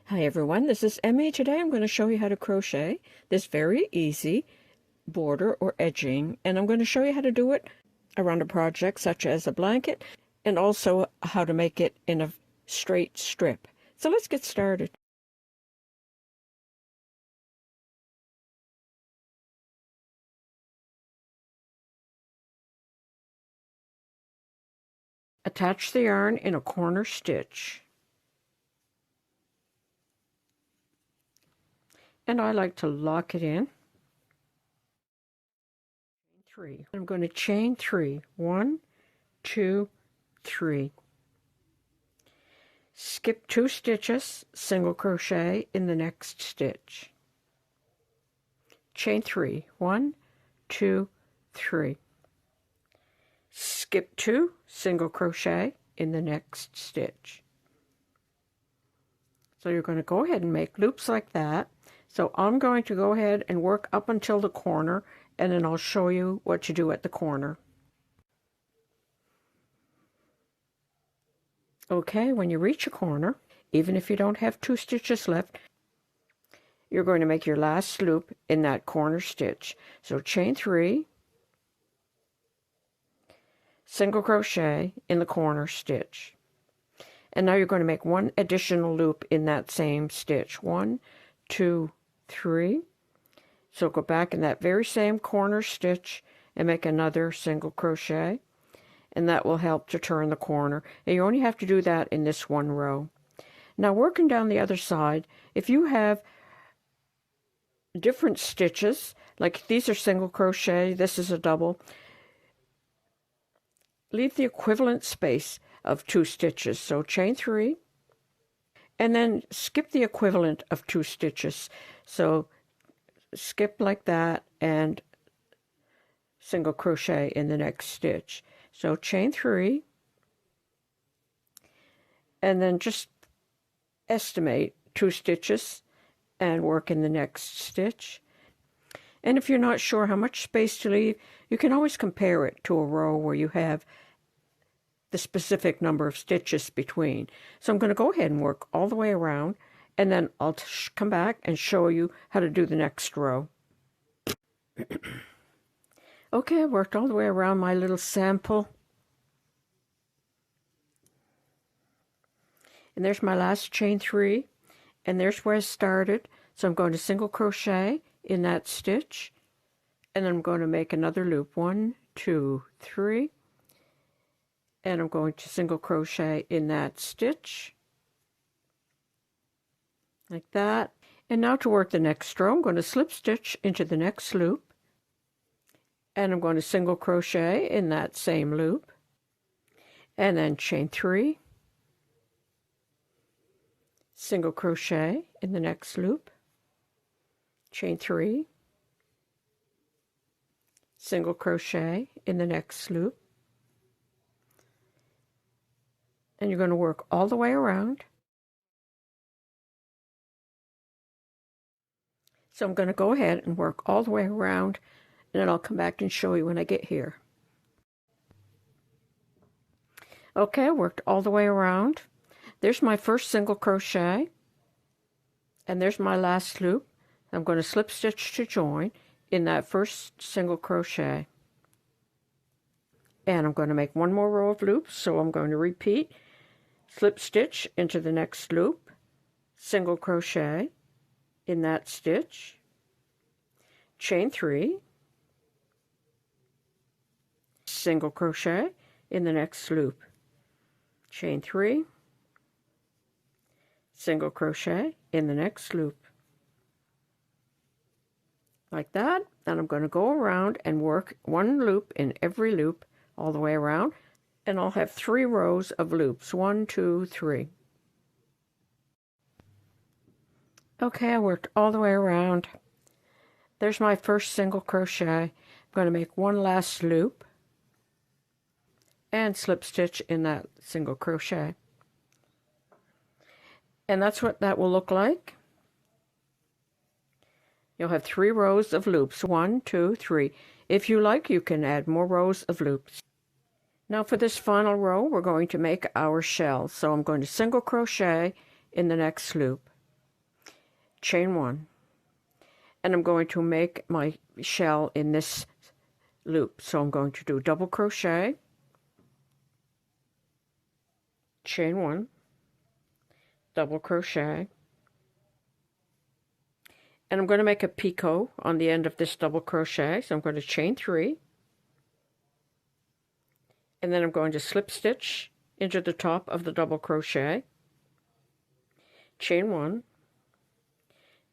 Hi everyone, this is Emmy. Today I'm going to show you how to crochet this very easy border or edging, and I'm going to show you how to do it around a project such as a blanket and also how to make it in a straight strip. So let's get started. Attach the yarn in a corner stitch. And I like to lock it in. Three. I'm going to chain 3. 1, 2, 3. Skip 2 stitches, single crochet in the next stitch. Chain 3. 1, 2, 3. Skip 2, single crochet in the next stitch. So you're going to go ahead and make loops like that. So I'm going to go ahead and work up until the corner, and then I'll show you what to do at the corner. Okay, when you reach a corner, even if you don't have 2 stitches left, you're going to make your last loop in that corner stitch. So chain 3, single crochet in the corner stitch. And now you're going to make 1 additional loop in that same stitch. 1, 2, 3. So go back in that very same corner stitch and make another single crochet, and that will help to turn the corner. And you only have to do that in this one row. Now working down the other side, if you have different stitches, like these are single crochet, this is a double, leave the equivalent space of 2 stitches. So chain 3, and then skip the equivalent of 2 stitches. So skip like that and single crochet in the next stitch. So chain 3, and then just estimate 2 stitches and work in the next stitch. And if you're not sure how much space to leave, you can always compare it to a row where you have the specific number of stitches between. So I'm going to go ahead and work all the way around, and then I'll come back and show you how to do the next row. Okay, I worked all the way around my little sample. And there's my last chain 3, and there's where I started. So I'm going to single crochet in that stitch, and I'm going to make another loop. 1, 2, 3. And I'm going to single crochet in that stitch like that. And now to work the next row, I'm going to slip stitch into the next loop, and I'm going to single crochet in that same loop, and then chain 3, single crochet in the next loop, chain 3, single crochet in the next loop. And you're going to work all the way around. So I'm going to go ahead and work all the way around, and then I'll come back and show you when I get here. Okay, I worked all the way around. There's my first single crochet, and there's my last loop. I'm going to slip stitch to join in that first single crochet. And I'm going to make 1 more row of loops, so I'm going to repeat. Slip stitch into the next loop, single crochet in that stitch, chain 3, single crochet in the next loop, chain 3, single crochet in the next loop. Like that. And I'm going to go around and work 1 loop in every loop all the way around. And I'll have 3 rows of loops. 1, 2, 3. Okay, I worked all the way around. There's my first single crochet. I'm going to make 1 last loop and slip stitch in that single crochet. And that's what that will look like. You'll have 3 rows of loops. 1, 2, 3. If you like, you can add more rows of loops. Now for this final row, we're going to make our shell. So I'm going to single crochet in the next loop, chain 1, and I'm going to make my shell in this loop. So I'm going to do double crochet, chain 1, double crochet, and I'm going to make a picot on the end of this double crochet. So I'm going to chain 3, and then I'm going to slip stitch into the top of the double crochet, chain 1,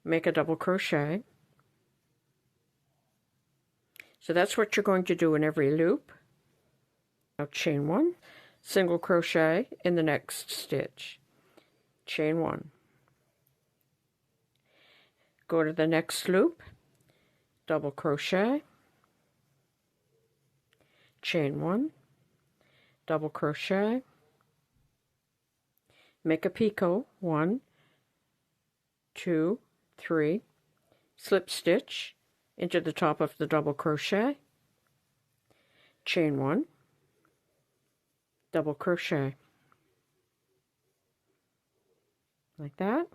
make a double crochet. So that's what you're going to do in every loop. Now chain 1, single crochet in the next stitch, chain 1. Go to the next loop, double crochet, chain 1, double crochet, make a picot, 1, 2, 3, slip stitch into the top of the double crochet, chain 1, double crochet, like that.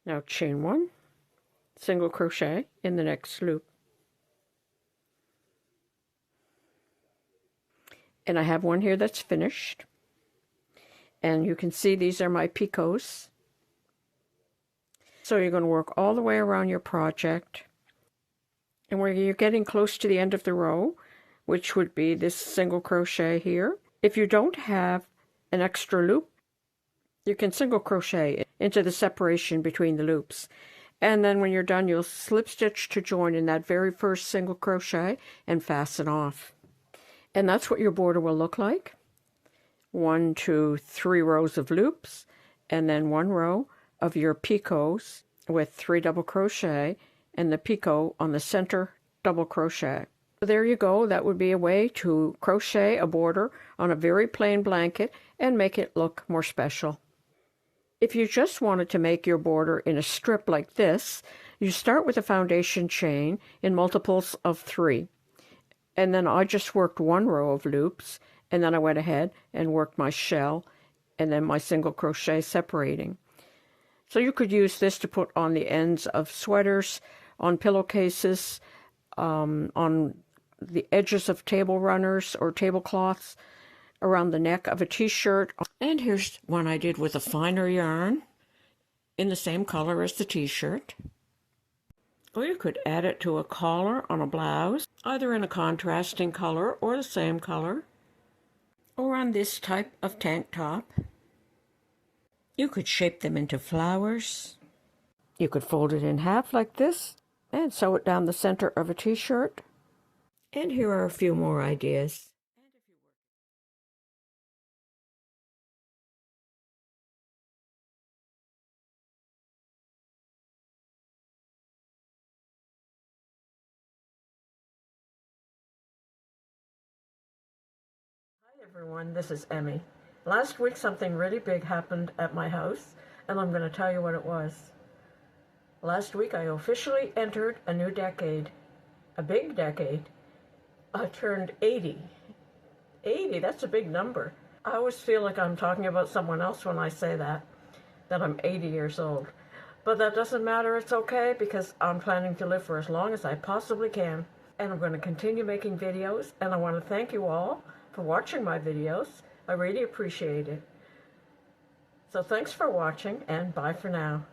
Now chain 1, single crochet in the next loop. And I have one here that's finished. And you can see these are my picots. So you're going to work all the way around your project. And where you're getting close to the end of the row, which would be this single crochet here, if you don't have an extra loop, you can single crochet into the separation between the loops. And then when you're done, you'll slip stitch to join in that very first single crochet and fasten off. And that's what your border will look like. 1, 2, 3 rows of loops, and then 1 row of your picots with 3 double crochet and the picot on the center double crochet. So there you go. That would be a way to crochet a border on a very plain blanket and make it look more special. If you just wanted to make your border in a strip like this, you start with a foundation chain in multiples of 3. And then I just worked 1 row of loops, and then I went ahead and worked my shell and then my single crochet separating. So you could use this to put on the ends of sweaters, on pillowcases, on the edges of table runners or tablecloths, around the neck of a t-shirt. And here's one I did with a finer yarn in the same color as the t-shirt. Or you could add it to a collar on a blouse, either in a contrasting color or the same color, or on this type of tank top. You could shape them into flowers. You could fold it in half like this and sew it down the center of a t-shirt. And here are a few more ideas. Hi everyone, this is Emmy. Last week something really big happened at my house, and I'm going to tell you what it was. Last week I officially entered a new decade, a big decade. I turned 80. 80, that's a big number. I always feel like I'm talking about someone else when I say that I'm 80 years old. But that doesn't matter, it's okay, because I'm planning to live for as long as I possibly can. And I'm going to continue making videos, and I want to thank you all for watching my videos. I really appreciate it. So thanks for watching, and bye for now.